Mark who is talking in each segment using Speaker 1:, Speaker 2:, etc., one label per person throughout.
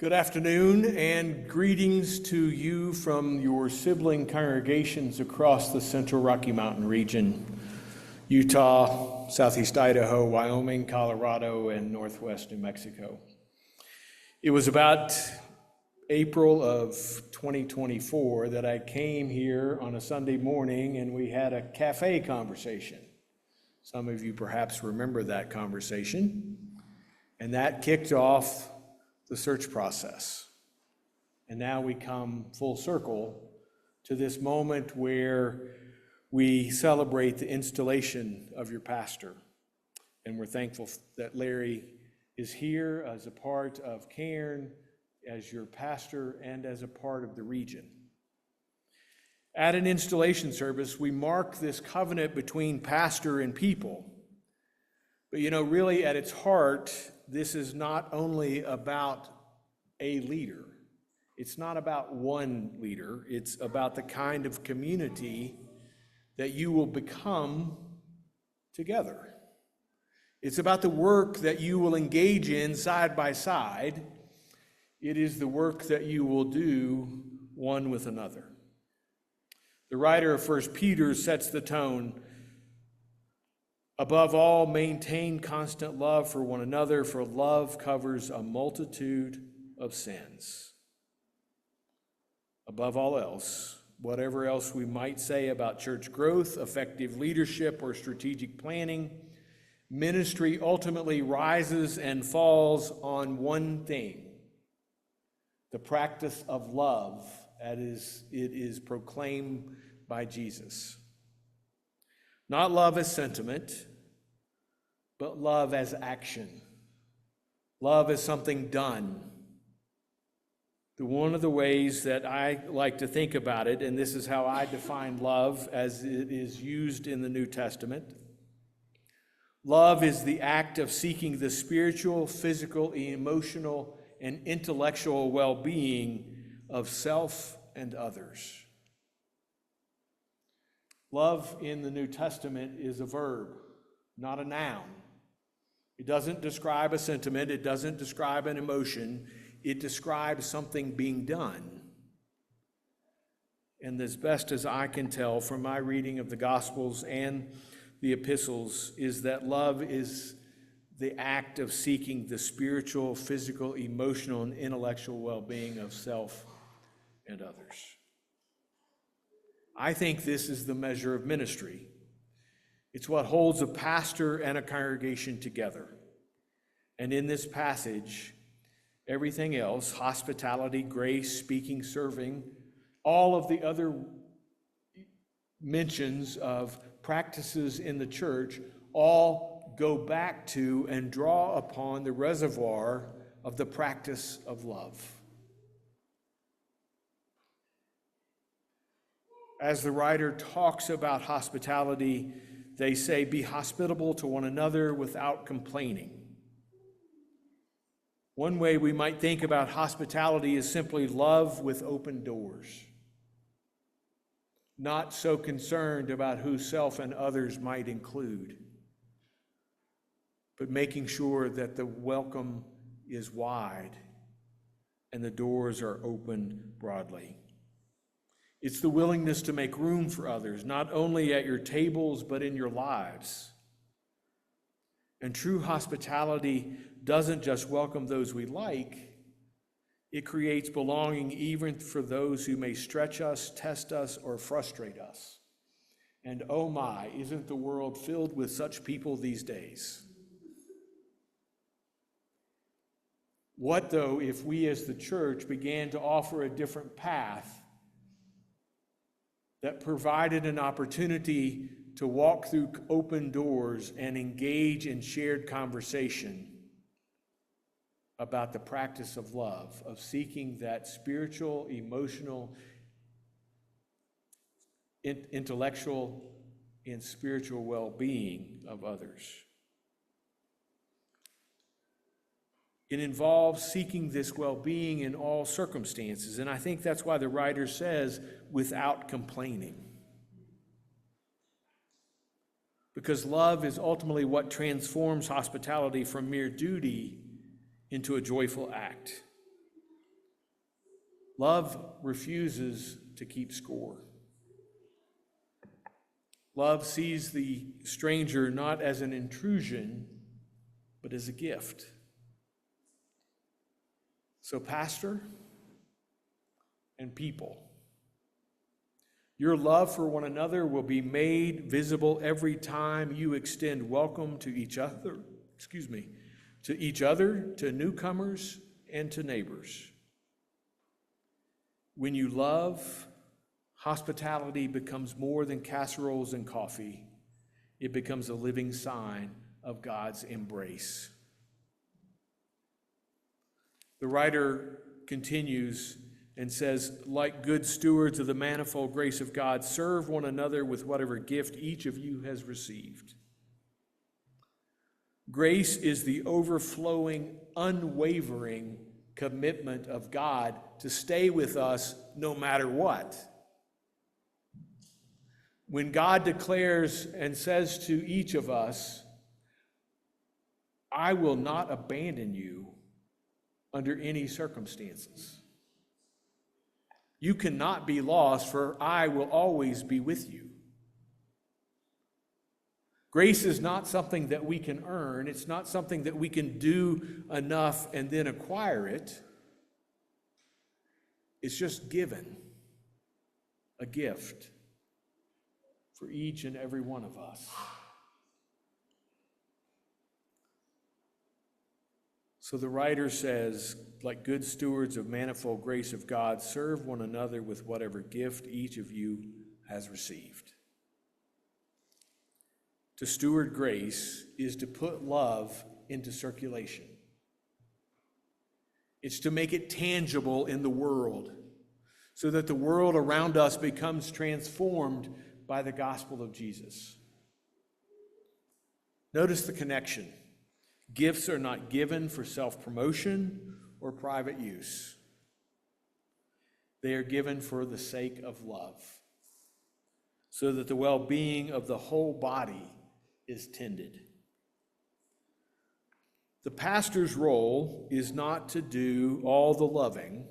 Speaker 1: Good afternoon and greetings to you from your sibling congregations across the Central Rocky Mountain region, Utah, Southeast Idaho, Wyoming, Colorado, and Northwest New Mexico. It was about April of 2024 that I came here on a Sunday morning and we had a cafe conversation. Some of you perhaps remember that conversation, and that kicked off the search process. And now we come full circle to this moment where we celebrate the installation of your pastor. And we're thankful that Larry is here as a part of Cairn, as your pastor, and as a part of the region. At an installation service, we mark this covenant between pastor and people. But really at its heart, this is not only about a leader. It's not about one leader. It's about the kind of community that you will become together. It's about the work that you will engage in side by side. It is the work that you will do one with another. The writer of 1 Peter sets the tone. Above all, maintain constant love for one another, for love covers a multitude of sins. Above all else, whatever else we might say about church growth, effective leadership, or strategic planning, ministry ultimately rises and falls on one thing: the practice of love, as it is proclaimed by Jesus. Not love as sentiment, but love as action. Love as something done. One of the ways that I like to think about it, and this is how I define love as it is used in the New Testament. Love is the act of seeking the spiritual, physical, emotional, and intellectual well-being of self and others. Love in the New Testament is a verb, not a noun. It doesn't describe a sentiment. It doesn't describe an emotion. It describes something being done. And as best as I can tell from my reading of the Gospels and the epistles, is that love is the act of seeking the spiritual, physical, emotional, and intellectual well-being of self and others. I think this is the measure of ministry. It's what holds a pastor and a congregation together. And in this passage, everything else, hospitality, grace, speaking, serving, all of the other mentions of practices in the church all go back to and draw upon the reservoir of the practice of love. As the writer talks about hospitality, they say, be hospitable to one another without complaining. One way we might think about hospitality is simply love with open doors. Not so concerned about who self and others might include, but making sure that the welcome is wide and the doors are open broadly. It's the willingness to make room for others, not only at your tables, but in your lives. And true hospitality doesn't just welcome those we like, it creates belonging even for those who may stretch us, test us, or frustrate us. And oh my, isn't the world filled with such people these days? What though if we as the church began to offer a different path that provided an opportunity to walk through open doors and engage in shared conversation about the practice of love, of seeking that spiritual, emotional, intellectual, and spiritual well-being of others. It involves seeking this well-being in all circumstances, and I think that's why the writer says, without complaining. Because love is ultimately what transforms hospitality from mere duty into a joyful act. Love refuses to keep score. Love sees the stranger not as an intrusion, but as a gift. So, pastor and people, your love for one another will be made visible every time you extend welcome to each other, to newcomers, and to neighbors. When you love, hospitality becomes more than casseroles and coffee. It becomes a living sign of God's embrace. The writer continues and says, like good stewards of the manifold grace of God, serve one another with whatever gift each of you has received. Grace is the overflowing, unwavering commitment of God to stay with us no matter what. When God declares and says to each of us, I will not abandon you under any circumstances. You cannot be lost, for I will always be with you. Grace is not something that we can earn. It's not something that we can do enough and then acquire it. It's just given, a gift for each and every one of us. So the writer says, like good stewards of manifold grace of God, serve one another with whatever gift each of you has received. To steward grace is to put love into circulation. It's to make it tangible in the world so that the world around us becomes transformed by the gospel of Jesus. Notice the connection. Gifts are not given for self-promotion or private use. They are given for the sake of love, so that the well-being of the whole body is tended. The pastor's role is not to do all the loving,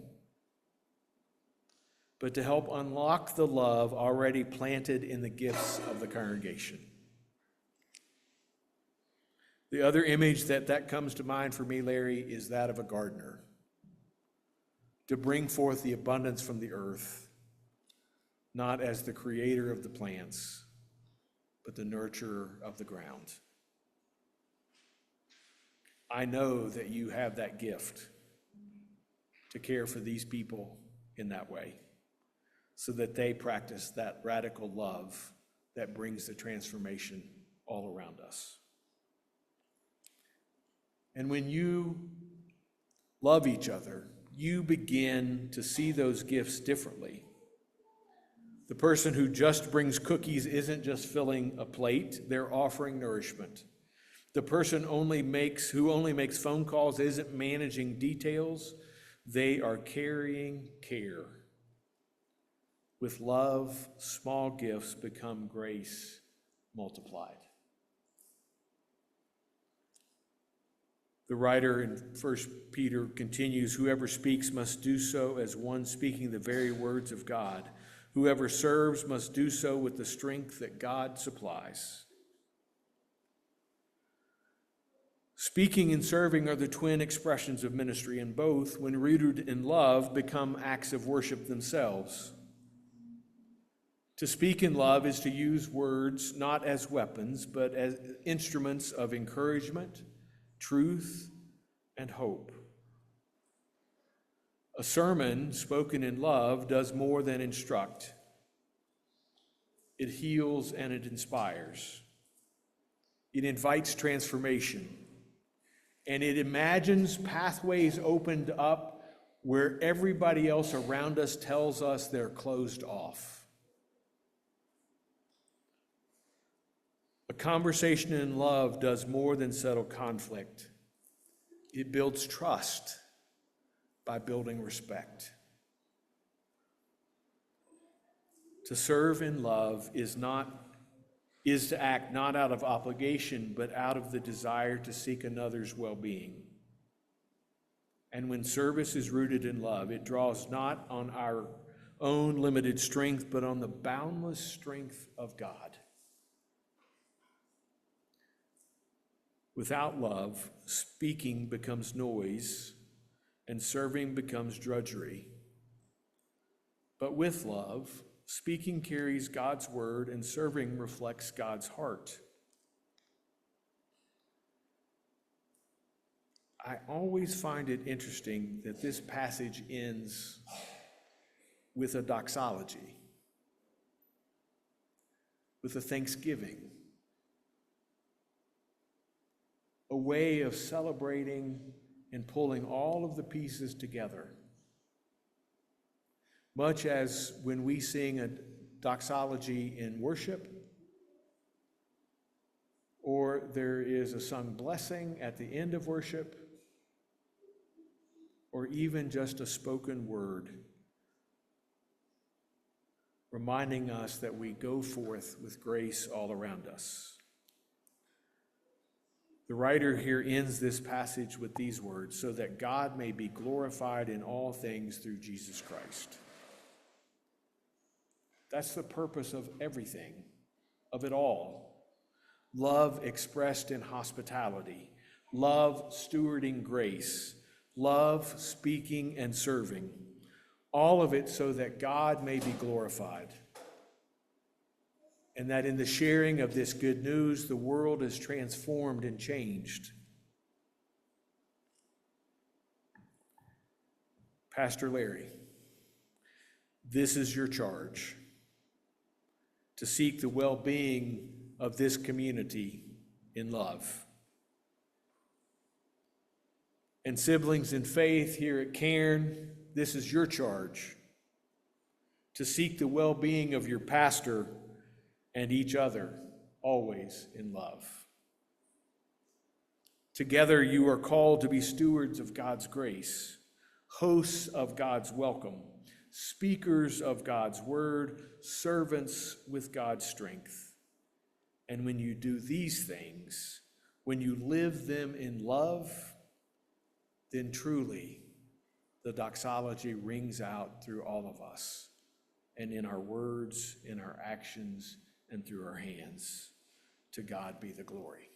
Speaker 1: but to help unlock the love already planted in the gifts of the congregation. The other image that comes to mind for me, Larry, is that of a gardener. To bring forth the abundance from the earth, not as the creator of the plants, but the nurturer of the ground. I know that you have that gift to care for these people in that way, so that they practice that radical love that brings the transformation all around us. And when you love each other, you begin to see those gifts differently. The person who just brings cookies isn't just filling a plate, they're offering nourishment. The person who only makes phone calls isn't managing details, they are carrying care. With love, small gifts become grace multiplied. The writer in 1 Peter continues, whoever speaks must do so as one speaking the very words of God. Whoever serves must do so with the strength that God supplies. Speaking and serving are the twin expressions of ministry, and both, when rooted in love, become acts of worship themselves. To speak in love is to use words not as weapons, but as instruments of encouragement, truth, and hope. A sermon spoken in love does more than instruct. It heals and it inspires. It invites transformation. And it imagines pathways opened up where everybody else around us tells us they're closed off. A conversation in love does more than settle conflict. It builds trust by building respect. To serve in love is to act not out of obligation, but out of the desire to seek another's well-being. And when service is rooted in love, it draws not on our own limited strength, but on the boundless strength of God. Without love, speaking becomes noise and serving becomes drudgery. But with love, speaking carries God's word and serving reflects God's heart. I always find it interesting that this passage ends with a doxology, with a thanksgiving, a way of celebrating and pulling all of the pieces together. Much as when we sing a doxology in worship, or there is a sung blessing at the end of worship, or even just a spoken word, reminding us that we go forth with grace all around us. The writer here ends this passage with these words, so that God may be glorified in all things through Jesus Christ. That's the purpose of everything, of it all. Love expressed in hospitality, love stewarding grace, love speaking and serving, all of it so that God may be glorified. And that in the sharing of this good news, the world is transformed and changed. Pastor Larry, this is your charge, to seek the well-being of this community in love. And siblings in faith here at Cairn, this is your charge, to seek the well-being of your pastor and each other, always in love. Together you are called to be stewards of God's grace, hosts of God's welcome, speakers of God's word, servants with God's strength. And when you do these things, when you live them in love, then truly the doxology rings out through all of us, and in our words, in our actions, and through our hands. To God be the glory.